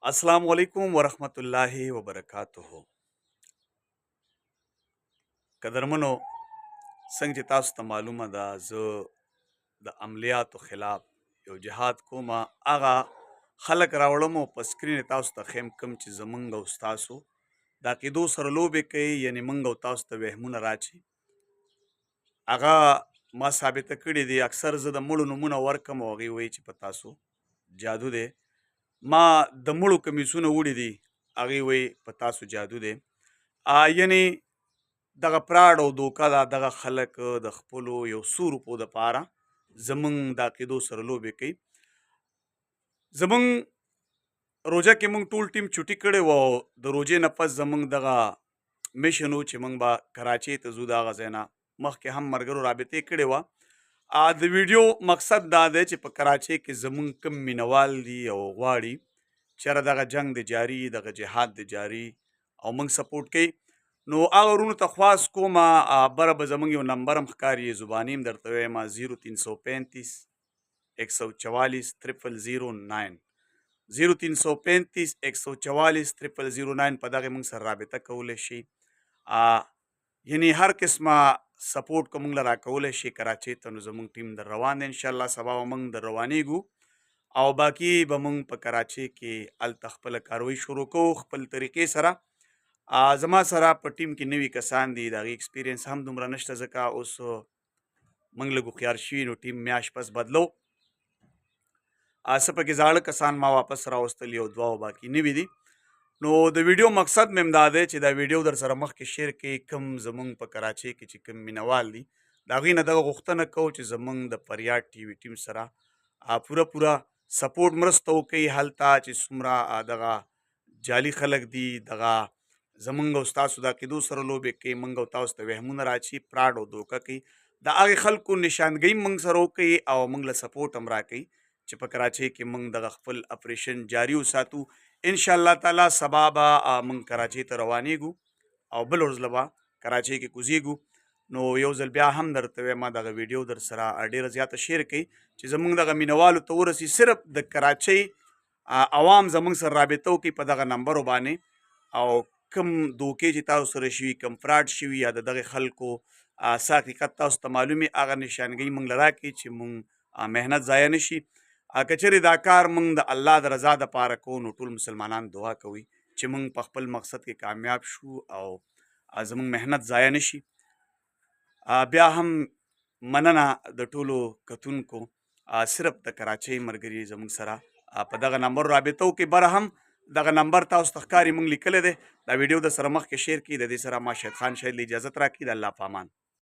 अस्सलाम वालेकुम वरहमतुल्लाहि वबरकातुहू। कदरमनो څنګه چې تاسو ته معلومه ده زه د عملیاتو خلاف یو جهاد کوم. هغه خلک راوړم او په سکرین تاسو ته ښیم کوم چې زمونږ او ستاسو د عقیدو سره لوبې کوي، یعنې موږ او تاسو ته وهمونه راچي. هغه ما ثابته کړې دي. اکثر زه د مړو نومونه ورکم او هغوی وایي چې په تاسو جادو دی. ما د مړو کمیسونه وړي دي، هغوی وایي په تاسو جادو دی. یعنې دغه پراډ او دوکه ده. دغه خلک د خپلو یو څو روپو دپاره زمونږ د عقیدو سره لوبې کوي. زمونږ روژه کې موږ ټول ټیم چوټي کړی و او د روژې نه پس زمونږ دغه میشن و چې موږ به کراچۍ ته ځو. د هغه ځای نه مخکې هم ملګرو رابطې کړې وه. د ویډیو مقصد دا دی چې په کراچۍ کې زمونږ کم مینوال دي او غواړي چې یاره دغه جنګ د جاري، دغه جهاد د جاري او موږ سپورټ کوي. نو هغه ورونو ته خواست کوم بره به زمونږ یو نمبر هم ښکاري، زباني هم درته وایم 0335 144 0009 0335 144 0009 په دغې موږ سره رابطه کولی شي. یعنې هر قسمه سپورټ که موږ له راکولی شي کراچۍ ته، نو زموږ ټیم در روان دی. انشاءالله سبا به موږ در روانېږو او باقي به موږ په کراچۍ کې هلته خپله کاروي شروع کوو خپل طریقې سره. زما سره په ټیم کې نوي کسان دي، د هغې اکسپیرینس هم دومره نشته، ځکه اوس موږ لږ هوښیار شوي نو ټیم میاشت پس بدلو. څه پکې زاړه کسان ما واپس راوستل، یو دوه او باقي نوي دي. نو د ویډیو مقصد مې هم دا دی چې دا ویډیو در سره مخکې شیر کړي. کوم زمونږ په کراچۍ کې چې کوم مینوال دي د هغوی نه دغه غوښتنه کوو چې زمونږ د فریاد ټي وي ټیم سره پوره سپورټ مرسته وکوي. هلته چې څومره دغه جعلي خلک دي، دغه زمونږ او ستاسو د عقیدو سره لوبې کوي، موږ او تاسو ته وهمونه راچي، پراډ او دوکه کوي، د هغې خلکو نشاندګۍ موږ سره وکوي او موږ له سپورټ هم راکوي چې په کراچۍ کې موږ دغه خپل اپریشن جاري وساتو. انشاءالله تعالی سبا به موږ کراچۍ ته روانېږو او بل ورځ له به کراچۍ کې کوزیږو. نو یو ځل بیا هم درته وایم دغه ویډیو در سره ډېره زیاته شیر کوي چې زموږ دغه مینوالو ته ورسي. صرف د کراچۍ عوام زموږ سره رابطه وکړي په دغه نمبرو باندې، او کم دوکې چې تاسو سره شوي، کم فراډ شوي یا د دغې خلکو څه حقیقت تاسو ته معلوم وي، هغه نشانګۍ موږ له راکړي چې موږ محنت ضایع نه شي. که چېرې دا کار موږ د الله د رضا دپاره کوو نو ټول مسلمانان دعا کوي چې موږ په خپل مقصد کې کامیاب شو او زموږ محنت ضایع نه شي. بیا هم مننه د ټولو کتونکو. صرف د کراچۍ ملګري زموږ سره په دغه نمبر رابطه وکړئ. بره هم دغه نمبر تاسو ته ښکاري، موږ لیکلی دی. دا ویډیو د سره مخکې شیر کړي. د دې سره ما شهید خان شهید له اجازت راکړي. د الله په امان.